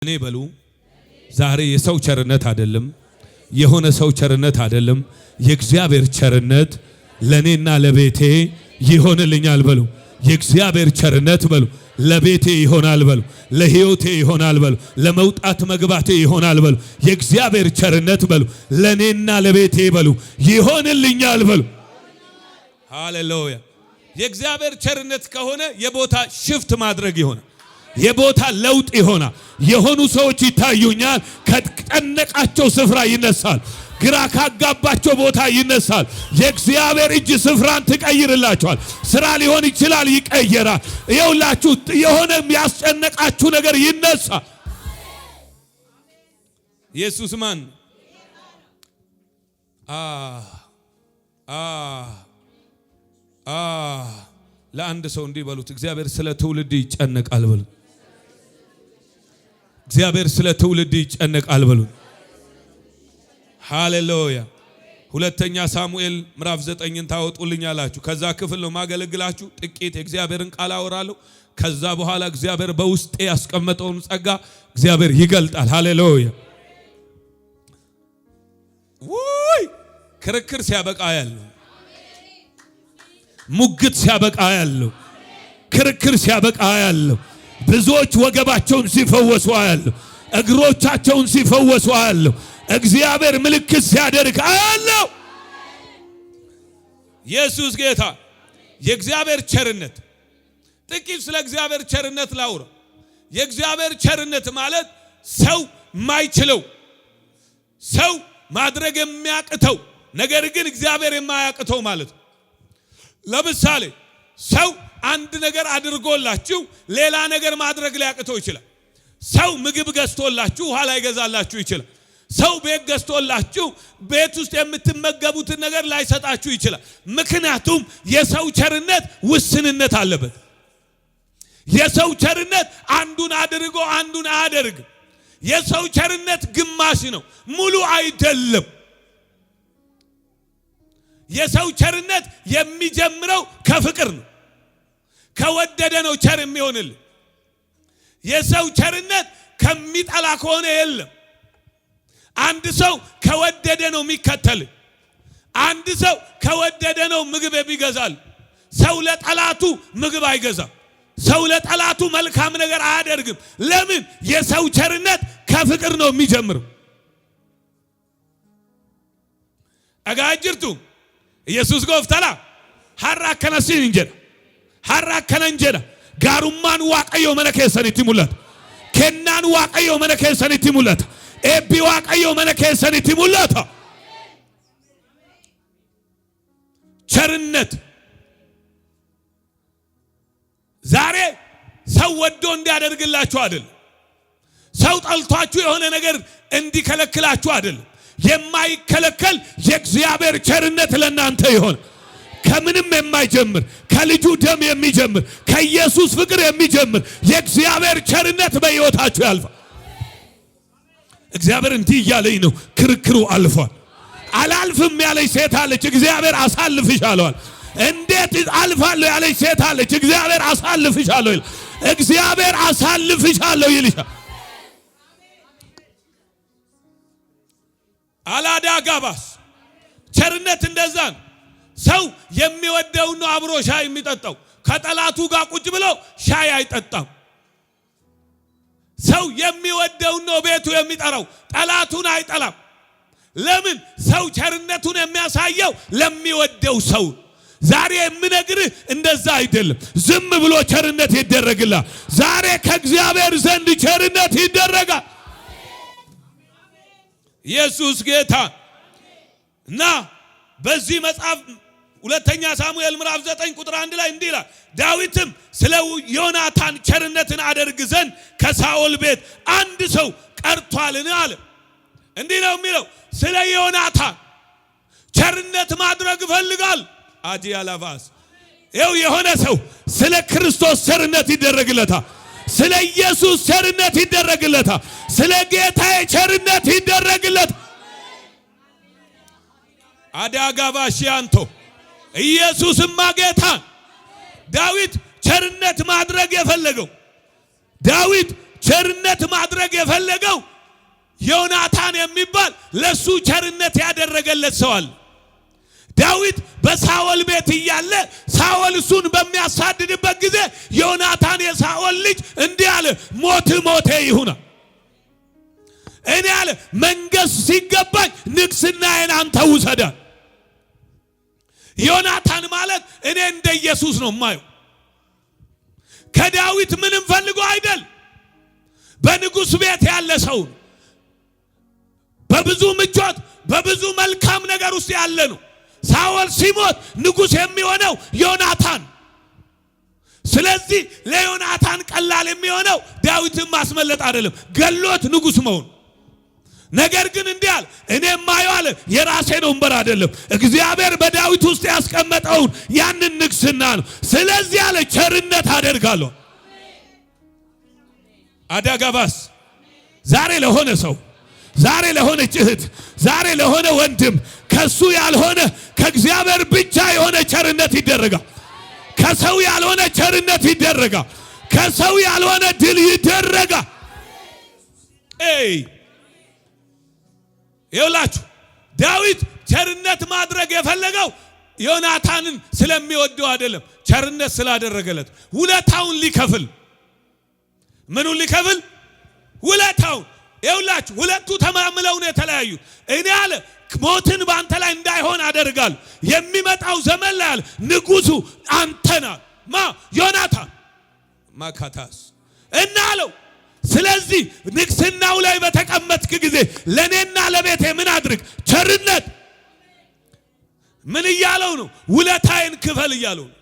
እኔ በሉ ዛሬ የሰው ቸርነት አይደለም፣ የሆነ ሰው ቸርነት አይደለም፣ የእግዚአብሔር ቸርነት ለኔና ለቤቴ ይሆንልኛል በሉ። የእግዚአብሔር ቸርነት በሉ ለቤቴ ይሆናል በሉ፣ ለህይወቴ ይሆናል በሉ፣ ለመውጣት መግባቴ ይሆናል በሉ። የእግዚአብሔር ቸርነት በሉ ለኔና ለቤቴ በሉ ይሆንልኛል በሉ። ሃሌሉያ! የእግዚአብሔር ቸርነት ከሆነ የቦታ ሽፍት ማድረግ ይሆናል። የቦታ ለውጥ ይሆናል። የሆኑ ሰዎች ይታዩኛል፣ ከጨነቃቸው ስፍራ ይነሳል፣ ግራ ካጋባቸው ቦታ ይነሳል። የእግዚአብሔር እጅ ስፍራን ትቀይርላቸዋል። ስራ ሊሆን ይችላል፣ ይቀየራል። ይኸውላችሁ የሆነ ያስጨነቃችሁ ነገር ይነሳል። ኢየሱስ ማን? ለአንድ ሰው እንዲህ በሉት፣ እግዚአብሔር ስለ ትውልድ ይጨነቃል በሉት። እግዚአብሔር ስለ ትውልድ ይጨነቃል በሉት። ሃሌሉያ! ሁለተኛ ሳሙኤል ምዕራፍ 9ን ታወጡልኛላችሁ። ከዛ ክፍል ነው ማገለግላችሁ። ጥቂት የእግዚአብሔርን ቃል አወራለሁ። ከዛ በኋላ እግዚአብሔር በውስጤ ያስቀመጠውን ጸጋ እግዚአብሔር ይገልጣል። ሃሌሉያ! ውይ ክርክር ሲያበቃ ያለው፣ ሙግት ሲያበቃ ያለው፣ ክርክር ሲያበቃ ያለው፣ ብዙዎች ወገባቸውን ሲፈወሱ ያለው፣ እግሮቻቸውን ሲፈወሱ ያለው፣ እግዚአብሔር ምልክት ሲያደርግ ያለው። ኢየሱስ ጌታ! የእግዚአብሔር ቸርነት፣ ጥቂት ስለ እግዚአብሔር ቸርነት ላውራ። የእግዚአብሔር ቸርነት ማለት ሰው ማይችለው፣ ሰው ማድረግ የሚያቅተው ነገር ግን እግዚአብሔር የማያቅተው ማለት ነው። ለምሳሌ ሰው አንድ ነገር አድርጎላችሁ ሌላ ነገር ማድረግ ሊያቅተው ይችላል። ሰው ምግብ ገዝቶላችሁ ውሃ ላይ ገዛላችሁ ይችላል። ሰው ቤት ገዝቶላችሁ ቤት ውስጥ የምትመገቡትን ነገር ላይሰጣችሁ ይችላል። ምክንያቱም የሰው ቸርነት ውስንነት አለበት። የሰው ቸርነት አንዱን አድርጎ አንዱን አያደርግም። የሰው ቸርነት ግማሽ ነው፣ ሙሉ አይደለም። የሰው ቸርነት የሚጀምረው ከፍቅር ነው። ከወደደ ነው ቸር የሚሆንልህ። የሰው ቸርነት ከሚጠላ ከሆነ የለም። አንድ ሰው ከወደደ ነው የሚከተል። አንድ ሰው ከወደደ ነው ምግብ የሚገዛል። ሰው ለጠላቱ ምግብ አይገዛም። ሰው ለጠላቱ መልካም ነገር አያደርግም። ለምን? የሰው ቸርነት ከፍቅር ነው የሚጀምረው። አጋጅርቱ ኢየሱስ ጎፍተላ ሐራ ከነሲን እንጀራ ሐራ ከነንጀራ ጋሩማን ዋቀዮ መነከሰኒት ሙላት ከናን ዋቀዮ መነከሰኒት ሙላት ኤቢ ዋቀዮ መነከሰኒት ሙላት። ቸርነት ዛሬ ሰው ወዶ እንዲያደርግላችሁ አይደለም። ሰው ጠልቷችሁ የሆነ ነገር እንዲከለክላችሁ አይደለም። የማይከለከል የእግዚአብሔር ቸርነት ለእናንተ ይሆን። ከምንም የማይጀምር ከልጁ ደም የሚጀምር ከኢየሱስ ፍቅር የሚጀምር የእግዚአብሔር ቸርነት በሕይወታችሁ ያልፋል። እግዚአብሔር እንዲህ እያለኝ ነው፣ ክርክሩ አልፏል። አላልፍም ያለች ሴት አለች፣ እግዚአብሔር አሳልፍሻለዋል። እንዴት አልፋለሁ ያለች ሴት አለች፣ እግዚአብሔር አሳልፍሻለሁ ይላል። እግዚአብሔር አሳልፍሻለሁ ይልሻል። አላዳጋባስ ቸርነት እንደዛ ነው። ሰው የሚወደው ነው አብሮ ሻይ የሚጠጣው። ከጠላቱ ጋር ቁጭ ብሎ ሻይ አይጠጣም። ሰው የሚወደው ነው ቤቱ የሚጠራው፣ ጠላቱን አይጠላም። ለምን? ሰው ቸርነቱን የሚያሳየው ለሚወደው ሰው። ዛሬ የምነግርህ እንደዛ አይደለም። ዝም ብሎ ቸርነት ይደረግልሃል። ዛሬ ከእግዚአብሔር ዘንድ ቸርነት ይደረጋል። ኢየሱስ ጌታ እና በዚህ መጽሐፍ ሁለተኛ ሳሙኤል ምዕራፍ 9 ቁጥር 1 ላይ እንዲህ ይላል፣ ዳዊትም ስለ ዮናታን ቸርነትን አደርግ ዘንድ ከሳኦል ቤት አንድ ሰው ቀርቷልን አለ። እንዲህ ነው የሚለው፣ ስለ ዮናታን ቸርነት ማድረግ ይፈልጋል። አዲያላቫስ ይኸው የሆነ ሰው ስለ ክርስቶስ ቸርነት ይደረግለታል። ስለ ኢየሱስ ቸርነት ይደረግለታል። ስለ ጌታዬ ቸርነት ይደረግለታል። አዳጋባሽያንቶ ኢየሱስማ ጌታ ዳዊት ቸርነት ማድረግ የፈለገው ዳዊት ቸርነት ማድረግ የፈለገው ዮናታን የሚባል ለሱ ቸርነት ያደረገለት ሰው አለ። ዳዊት በሳኦል ቤት እያለ ሳኦል እሱን በሚያሳድድበት ጊዜ ዮናታን የሳኦል ልጅ እንዲህ አለ፣ ሞቴ ይሁን እኔ አለ መንገስ ሲገባኝ ንግስናዬን አንተ ውሰዳ። ዮናታን ማለት እኔ እንደ ኢየሱስ ነው ማየው። ከዳዊት ምንም ፈልጎ አይደል፣ በንጉስ ቤት ያለ ሰው በብዙ ምቾት በብዙ መልካም ነገር ውስጥ ያለ ነው። ሳኦል ሲሞት ንጉስ የሚሆነው ዮናታን። ስለዚህ ለዮናታን ቀላል የሚሆነው ዳዊትን ማስመለጥ አይደለም፣ ገሎት ንጉስ መሆን። ነገር ግን እንዲህ አለ፣ እኔ ማየው አለ የራሴን ወንበር አይደለም፣ እግዚአብሔር በዳዊት ውስጥ ያስቀመጠውን ያንን ንግስና ነው። ስለዚህ አለ ቸርነት አደርጋለሁ። አዳጋባስ ዛሬ ለሆነ ሰው፣ ዛሬ ለሆነ እህት፣ ዛሬ ለሆነ ወንድም ከሱ ያልሆነ ከእግዚአብሔር ብቻ የሆነ ቸርነት ይደረጋል። ከሰው ያልሆነ ቸርነት ይደረጋል። ከሰው ያልሆነ ድል ይደረጋል። ይኸውላችሁ ዳዊት ቸርነት ማድረግ የፈለገው ዮናታንን ስለሚወደው አይደለም፣ ቸርነት ስላደረገለት ውለታውን ሊከፍል። ምኑን ሊከፍል? ውለታውን። ይኸውላችሁ ሁለቱ ተማምለው ነው የተለያዩት። እኔ አለ ሞትን በአንተ ላይ እንዳይሆን አደርጋለሁ፣ የሚመጣው ዘመን ላይ አለ ንጉሱ አንተና ዮናታን ማካታስ እና አለው። ስለዚህ ንግስናው ላይ በተቀመጥክ ጊዜ ለኔና ለቤቴ ምን አድርግ? ቸርነት። ምን እያለው ነው? ውለታዬን ክፈል እያለው ነው።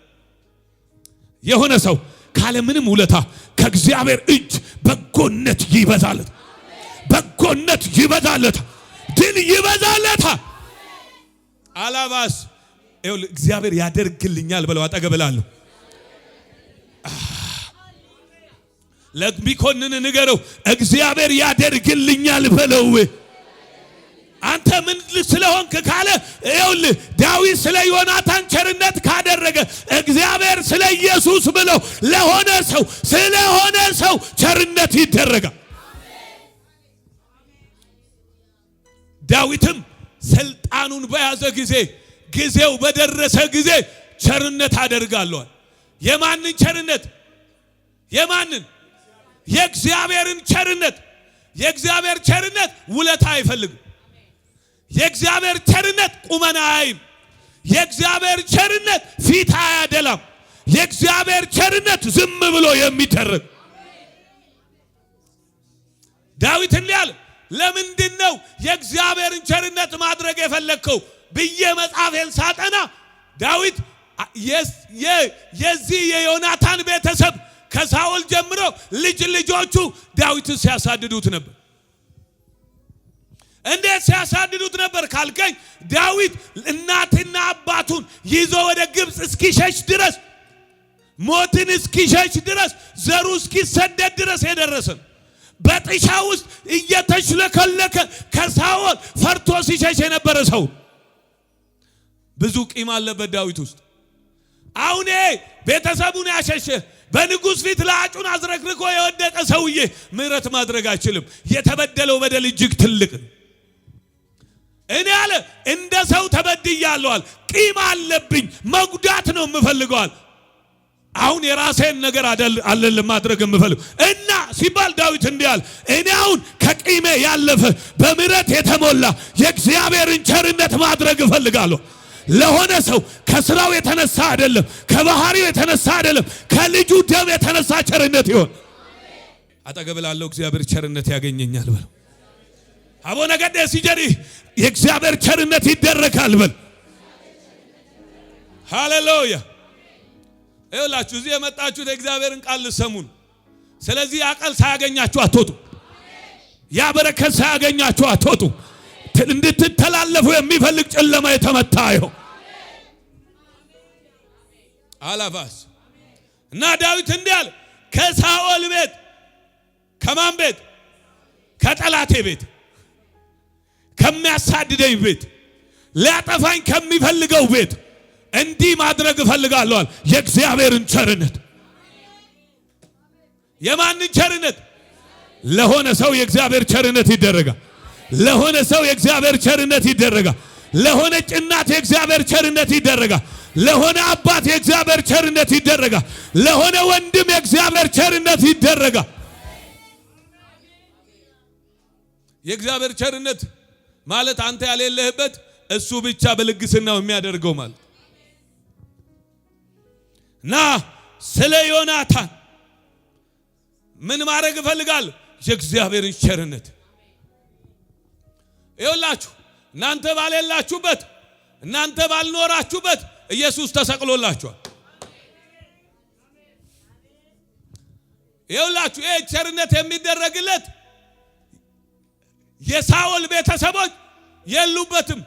የሆነ ሰው ካለ ምንም ውለታ ከእግዚአብሔር እጅ በጎነት ይበዛለት፣ በጎነት ይበዛለት፣ ድል ይበዛለት። አላባስ እግዚአብሔር ያደርግልኛል በለው። አጠገብላለሁ ለሚኮንን ንገረው፣ እግዚአብሔር ያደርግልኛል በለው። አንተ ምን ስለሆንክ ካለ ይኸውልህ ዳዊት ስለ ዮናታን ቸርነት ካደረገ እግዚአብሔር ስለ ኢየሱስ ብለው ለሆነ ሰው ስለሆነ ሰው ቸርነት ይደረጋል። ዳዊትም ስልጣኑን በያዘ ጊዜ ጊዜው በደረሰ ጊዜ ቸርነት አደርጋለሁ። የማንን ቸርነት? የማንን? የእግዚአብሔርን ቸርነት። የእግዚአብሔር ቸርነት ውለታ አይፈልግም። የእግዚአብሔር ቸርነት ቁመና አይም። የእግዚአብሔር ቸርነት ፊት አያደላም። የእግዚአብሔር ቸርነት ዝም ብሎ የሚደረግ። ዳዊት እንዲህ አለ፣ ለምንድነው የእግዚአብሔርን ቸርነት ማድረግ የፈለከው ብዬ መጽሐፌን ሳጠና ዳዊት የዚህ የዮናታን ቤተሰብ ከሳኦል ጀምሮ ልጆቹ ዳዊትን ሲያሳድዱት ነበር። እንዴት ሲያሳድዱት ነበር ካልከኝ ዳዊት እናትና አባቱን ይዞ ወደ ግብጽ እስኪሸሽ ድረስ፣ ሞትን እስኪሸሽ ድረስ፣ ዘሩ እስኪሰደድ ድረስ የደረሰ በጥሻ ውስጥ እየተሽለከለከ ከሳኦል ፈርቶ ሲሸሽ የነበረ ሰው ብዙ ቂም አለበት ዳዊት ውስጥ። አሁን ቤተሰቡን ያሸሸ በንጉስ ፊት ለአጩን አዝረክርኮ የወደቀ ሰውዬ ምህረት ማድረግ አይችልም። የተበደለው በደል እጅግ ትልቅ። እኔ አለ እንደ ሰው ተበድያለሁ፣ ቂም አለብኝ፣ መጉዳት ነው የምፈልገው። አሁን የራሴን ነገር አይደለም ማድረግ የምፈልገው እና ሲባል ዳዊት እንዲህ አለ፣ እኔ አሁን ከቂሜ ያለፈ በምህረት የተሞላ የእግዚአብሔርን ቸርነት ማድረግ እፈልጋለሁ። ለሆነ ሰው ከስራው የተነሳ አይደለም፣ ከባህሪው የተነሳ አይደለም፣ ከልጁ ደም የተነሳ ቸርነት ይሆን። አጠገብ ላለው እግዚአብሔር ቸርነት ያገኘኛል በል። አቦ ነገደ ሲጀሪ የእግዚአብሔር ቸርነት ይደረጋል በል። ሃሌሉያ። ይኸውላችሁ እዚህ የመጣችሁት የእግዚአብሔርን ቃል ልሰሙን። ስለዚህ ያ ቃል ሳያገኛችሁ አትወጡ፣ ያ በረከት ሳያገኛችሁ አትወጡ። እንድትተላለፉ የሚፈልግ ጨለማ የተመታ ይሁን። አላባስ እና ዳዊት እንዲህ አለ፣ ከሳኦል ቤት፣ ከማን ቤት? ከጠላቴ ቤት፣ ከሚያሳድደኝ ቤት፣ ሊያጠፋኝ ከሚፈልገው ቤት እንዲህ ማድረግ እፈልጋለሁ። የእግዚአብሔርን ቸርነት። የማንን ቸርነት? ለሆነ ሰው የእግዚአብሔር ቸርነት ይደረጋል። ለሆነ ሰው የእግዚአብሔር ቸርነት ይደረጋል። ለሆነ እናት የእግዚአብሔር ቸርነት ይደረጋል። ለሆነ አባት የእግዚአብሔር ቸርነት ይደረጋል። ለሆነ ወንድም የእግዚአብሔር ቸርነት ይደረጋል። የእግዚአብሔር ቸርነት ማለት አንተ ያለለህበት እሱ ብቻ በልግስናው የሚያደርገው ማለት ና ስለ ዮናታን ምን ማድረግ እፈልጋለሁ? የእግዚአብሔርን ቸርነት ይኸውላችሁ እናንተ ባልላችሁበት እናንተ ባልኖራችሁበት ኢየሱስ ተሰቅሎላችኋል። ይኸውላችሁ ይሄ ቸርነት የሚደረግለት የሳኦል ቤተሰቦች የሉበትም።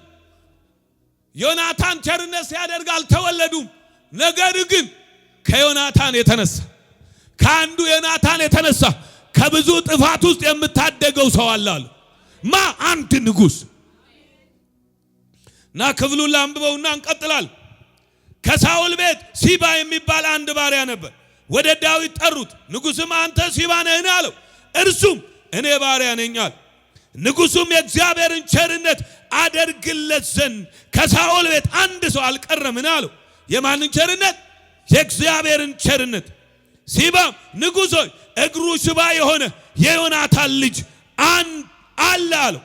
ዮናታን ቸርነት ሲያደርግ አልተወለዱም። ነገር ግን ከዮናታን የተነሳ ከአንዱ ዮናታን የተነሳ ከብዙ ጥፋት ውስጥ የምታደገው ሰው አለ። አንድ ንጉስ ና ክፍሉን ላንብበውና እንቀጥላል። ከሳኦል ቤት ሲባ የሚባል አንድ ባሪያ ነበር። ወደ ዳዊት ጠሩት። ንጉስም አንተ ሲባ ነህን አለው። እርሱም እኔ ባሪያ ነኝ አለ። ንጉሱም የእግዚአብሔርን ቸርነት አደርግለት ዘንድ ከሳኦል ቤት አንድ ሰው አልቀረምን አለው። የማንን ቸርነት? የእግዚአብሔርን ቸርነት። ሲባም ንጉሥ ሆይ እግሩ ሽባ የሆነ የዮናታን ልጅ አለ አለው።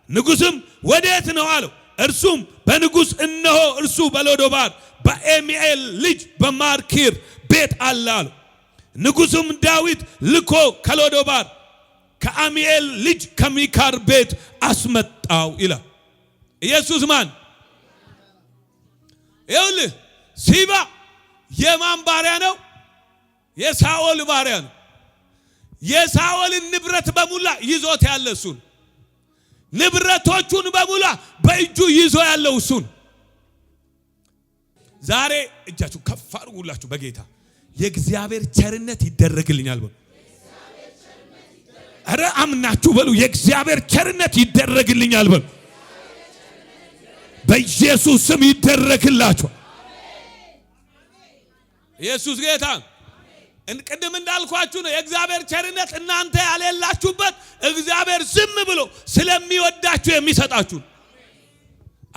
ንጉስም ወዴት ነው አለው። እርሱም በንጉስ እነሆ እርሱ በሎዶባር በአሚኤል ልጅ በማርኪር ቤት አለ አለው። ንጉስም ዳዊት ልኮ ከሎዶባር ከአሚኤል ልጅ ከሚካር ቤት አስመጣው ይላል። ኢየሱስ ማን? ይኸውልህ ሲባ የማን ባሪያ ነው? የሳኦል ባሪያ ነው። የሳኦልን ንብረት በሙላ ይዞት ያለ እሱን፣ ንብረቶቹን በሙላ በእጁ ይዞ ያለው እሱን። ዛሬ እጃችሁ ከፍ አድርጉላችሁ በጌታ የእግዚአብሔር ቸርነት ይደረግልኛል በሉ። አረ አምናችሁ በሉ። የእግዚአብሔር ቸርነት ይደረግልኛል በሉ። በኢየሱስ ስም ይደረግላችሁ። ኢየሱስ ጌታ። እንቅድም እንዳልኳችሁ ነው። የእግዚአብሔር ቸርነት እናንተ ያለላችሁበት እግዚአብሔር ዝም ብሎ ስለሚወዳችሁ የሚሰጣችሁ።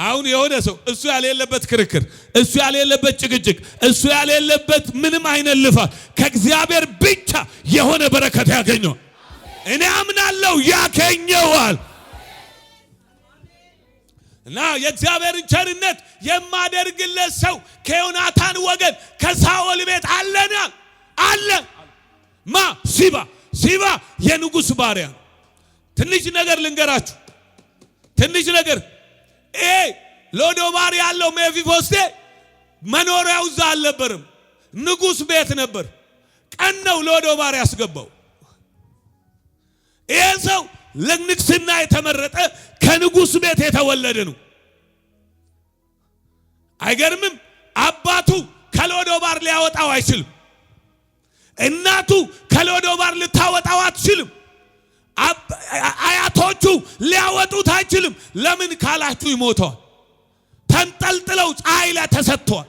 አሁን የሆነ ሰው እሱ ያለለበት ክርክር፣ እሱ ያለለበት ጭቅጭቅ፣ እሱ ያለለበት ምንም አይነት ልፋት ከእግዚአብሔር ብቻ የሆነ በረከት ያገኘው እኔ አምናለሁ ያገኘዋል። እና የእግዚአብሔርን ቸርነት የማደርግለት ሰው ከዮናታን ወገን ከሳኦል ቤት አለና አለ። ሲባ የንጉስ ባሪያ። ትንሽ ነገር ልንገራችሁ። ትንሽ ነገር ሎዶባር ያለው ሜፊቦስቴ መኖሪያው እዛ አልነበረም፣ ንጉስ ቤት ነበር። ቀን ነው ሎዶባር ያስገባው። ይሄ ሰው ለንግስና የተመረጠ ከንጉስ ቤት የተወለደ ነው። አይገርምም? አባቱ ከሎዶባር ሊያወጣው አይችልም። እናቱ ከሎዶባር ልታወጣው አትችልም። አያቶቹ ሊያወጡት አይችልም። ለምን ካላችሁ ይሞተዋል። ተንጠልጥለው ፀሐይ ላይ ተሰጥተዋል።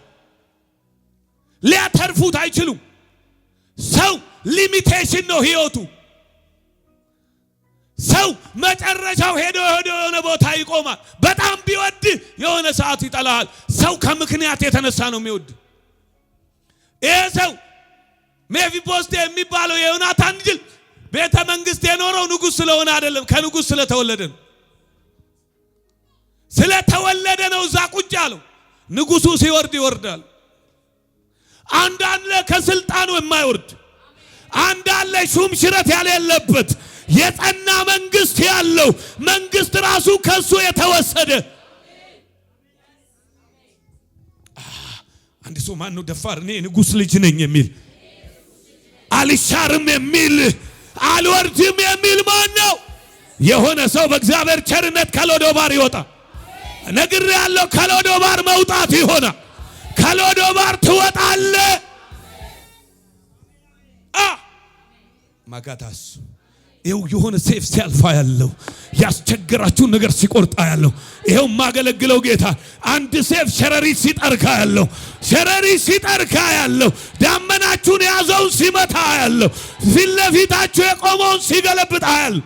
ሊያተርፉት አይችሉም። ሰው ሊሚቴሽን ነው ህይወቱ። ሰው መጨረሻው ሄዶ የሆነ ቦታ ይቆማል። በጣም ቢወድ የሆነ ሰዓት ይጠላል። ሰው ከምክንያት የተነሳ ነው የሚወድ። ይሄ ሰው ሜፊቦስቴ የሚባለው የዮናታን ልጅ ቤተ መንግስት የኖረው ንጉስ ስለሆነ አይደለም፣ ከንጉስ ስለተወለደ ነው። ስለተወለደ ነው እዛ ቁጭ ያለው። ንጉሱ ሲወርድ ይወርዳል። አንዳንድ ከስልጣኑ የማይወርድ አንዳንድ ሹም ሽረት ያለበት የጸና መንግስት ያለው መንግስት ራሱ ከሱ የተወሰደ። አንድ ሰው ማን ነው ደፋር? እኔ ንጉስ ልጅ ነኝ የሚል አልሻርም የሚል አልወርድም የሚል ማን ነው? የሆነ ሰው በእግዚአብሔር ቸርነት ከሎዶባር ይወጣ። ነግሬ ያለው ከሎዶባር መውጣት ይሆናል። ከሎዶባር ትወጣለህ። ማጋታስ ይኸው የሆነ ሴፍ ሲያልፋ ያለው ያስቸግራችሁን ነገር ሲቆርጣ ያለው ይኸው ማገለግለው ጌታ አንድ ሴፍ ሸረሪት ሲጠርካ ያለው ሸረሪት ሲጠርካ ያለው ዳመናችሁን ያዘውን ሲመታ ያለው ፊት ለፊታችሁ የቆመውን ሲገለብጥ ያለው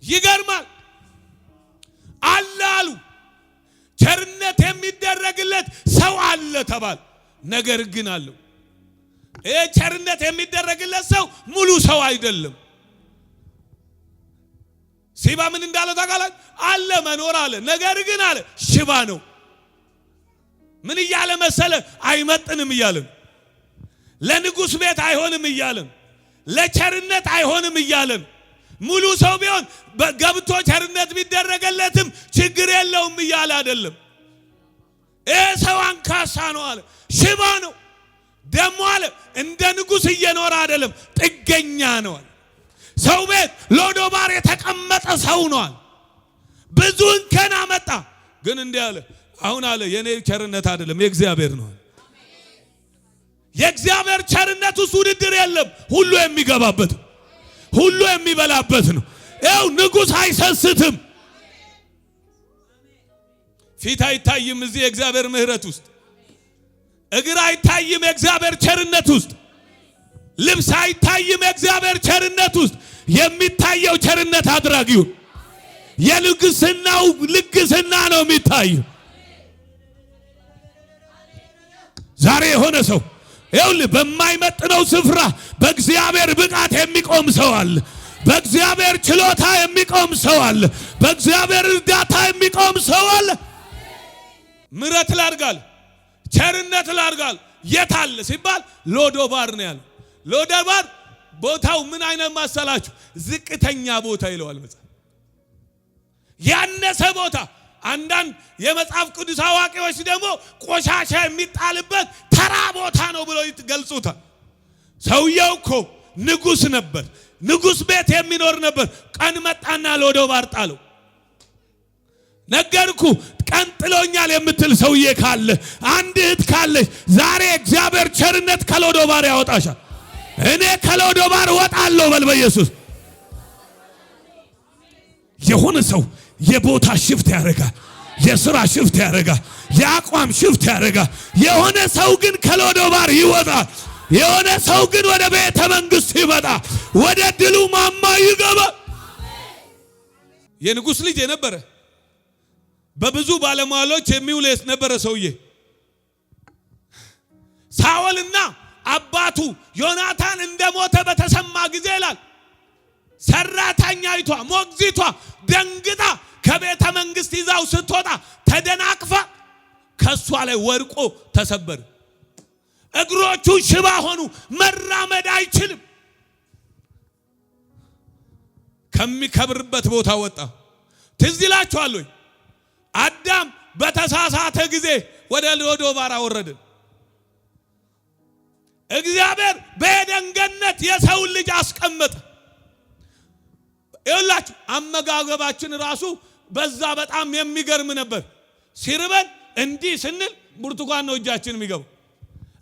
ይገርማል። አላሉ ቸርነት የሚደረግለት ሰው አለ ተባለ። ነገር ግን አለው ቸርነት የሚደረግለት ሰው ሙሉ ሰው አይደለም። ሲባ ምን እንዳለ ታውቃላችሁ? አለ መኖር አለ። ነገር ግን አለ ሽባ ነው። ምን እያለ መሰለ? አይመጥንም እያለን ለንጉስ ቤት አይሆንም እያለን ለቸርነት አይሆንም እያለን ሙሉ ሰው ቢሆን ገብቶ ቸርነት ቢደረግለትም ችግር የለውም እያለ አይደለም። ሰው አንካሳ ነው አለ። ሽባ ነው ደሞ አለ። እንደ ንጉስ እየኖረ አይደለም፣ ጥገኛ ነው አለ። ሰው ቤት ሎዶባር የተቀመጠ ሰው ነው አለ። ብዙ እንከን አመጣ። ግን እንዲህ አለ፣ አሁን አለ የኔ ቸርነት አይደለም የእግዚአብሔር ነው። የእግዚአብሔር ቸርነት ውስጥ ውድድር የለም። ሁሉ የሚገባበት ሁሉ የሚበላበት ነው። ይኸው ንጉስ አይሰስትም። ፊት አይታይም እዚህ የእግዚአብሔር ምሕረት ውስጥ፣ እግር አይታይም የእግዚአብሔር ቸርነት ውስጥ፣ ልብስ አይታይም የእግዚአብሔር ቸርነት ውስጥ። የሚታየው ቸርነት አድራጊው የልግስናው ልግስና ነው የሚታየው። ዛሬ የሆነ ሰው ይኸውልህ በማይመጥነው ስፍራ በእግዚአብሔር ብቃት የሚቆም ሰው አለ። በእግዚአብሔር ችሎታ የሚቆም ሰው አለ። በእግዚአብሔር እርዳታ የሚቆም ሰው አለ። ምሕረት ላድርጋል ቸርነት ላድርጋል የት አለ ሲባል ሎዶባር ነው ያለው። ሎዶባር ቦታው ምን አይነት ማሰላችሁ? ዝቅተኛ ቦታ ይለዋል መጽሐፍ። ያነሰ ቦታ። አንዳንድ የመጽሐፍ ቅዱስ አዋቂዎች ደግሞ ቆሻሻ የሚጣልበት ተራ ቦታ ነው ብለው ይገልጹታል። ሰውየው እኮ ንጉስ ነበር፣ ንጉስ ቤት የሚኖር ነበር። ቀን መጣና ሎዶባር ጣለው። ነገርኩ ቀን ጥሎኛል የምትል ሰውዬ ካለ አንድ እህት ካለች ዛሬ እግዚአብሔር ቸርነት ከሎዶባር ያወጣሻል። እኔ ከሎዶባር ወጣለሁ በል በኢየሱስ። የሆነ ሰው የቦታ ሽፍት ያደርጋል፣ የሥራ ሽፍት ያደርጋል፣ የአቋም ሽፍት ያደርጋል። የሆነ ሰው ግን ከሎዶባር ይወጣል። የሆነ ሰው ግን ወደ ቤተ መንግስት ይመጣል፣ ወደ ድሉ ማማ ይገባል። የንጉስ ልጅ የነበረ በብዙ ባለሟሎች የሚውል የነበረ ሰውዬ ሳኦልና አባቱ ዮናታን እንደሞተ በተሰማ ጊዜ ይላል ሰራተኛይቷ ሞግዚቷ ደንግጣ ከቤተ መንግስት ይዛው ስትወጣ ተደናቅፋ ከሷ ላይ ወርቆ ተሰበረ። እግሮቹ ሽባ ሆኑ፣ መራመድ አይችልም። ከሚከብርበት ቦታ ወጣ። ትዝ ይላችኋል ወይ? አዳም በተሳሳተ ጊዜ ወደ ሎዶባር ወረደ። እግዚአብሔር በኤደን ገነት የሰው ልጅ አስቀመጠ። ይኸውላችሁ አመጋገባችን ራሱ በዛ በጣም የሚገርም ነበር። ሲርበን እንዲህ ስንል ብርቱካን ነው እጃችን የሚገባው፣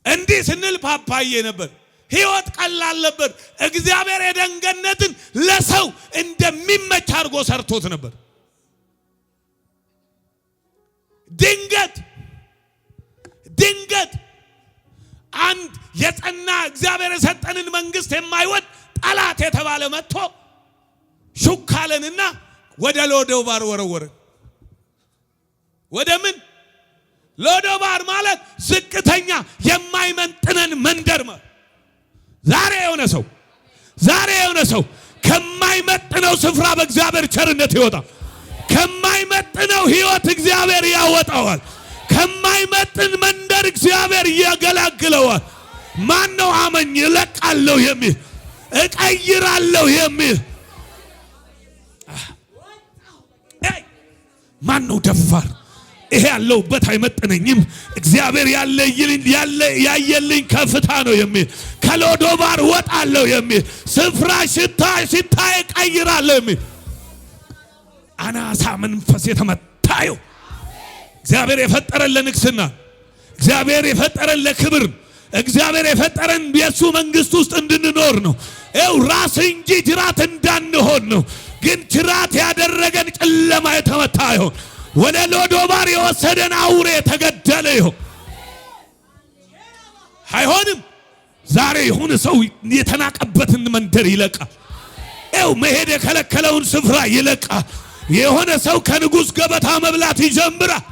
እንዲህ ስንል ፓፓዬ ነበር። ህይወት ቀላል ነበር። እግዚአብሔር ኤደን ገነትን ለሰው እንደሚመች አድርጎ ሰርቶት ነበር። ድንገት አንድ የጸና እግዚአብሔር የሰጠንን መንግስት የማይወድ ጠላት የተባለ መጥቶ ሹካለንና ወደ ሎዶባር ወረወረ። ወደ ምን? ሎዶባር ማለት ዝቅተኛ የማይመጥነን መንደር ማለት። ዛሬ የሆነ ሰው ከማይመጥነው ስፍራ በእግዚአብሔር ቸርነት ይወጣል። ከማይመጥነው ህይወት እግዚአብሔር ያወጣዋል። ከማይመጥን መንደር እግዚአብሔር ያገላግለዋል። ማን ነው አመኝ እለቃለሁ የሚል እቀይራለሁ የሚል? ማን ነው ደፋር? ይሄ ያለውበት አይመጥነኝም፣ እግዚአብሔር ያየልኝ ከፍታ ነው የሚል፣ ከሎዶባር ወጣለሁ የሚል፣ ስፍራ ሲታይ እቀይራለሁ የሚል አናሳ መንፈስ የተመታዩ እግዚአብሔር የፈጠረን ለንግስና፣ እግዚአብሔር የፈጠረን ለክብር፣ እግዚአብሔር የፈጠረን የሱ መንግስት ውስጥ እንድንኖር ነው። ራስ እንጂ ጅራት እንዳንሆን ነው። ግን ጅራት ያደረገን ጨለማ የተመታ ይሁን። ወደ ሎዶባር የወሰደን አውሬ ተገደለ ይሁን። አይሆንም። ዛሬ የሆነ ሰው የተናቀበትን መንደር ይለቃል። መሄድ የከለከለውን ስፍራ ይለቃል። የሆነ ሰው ከንጉሥ ገበታ መብላት ይጀምራል።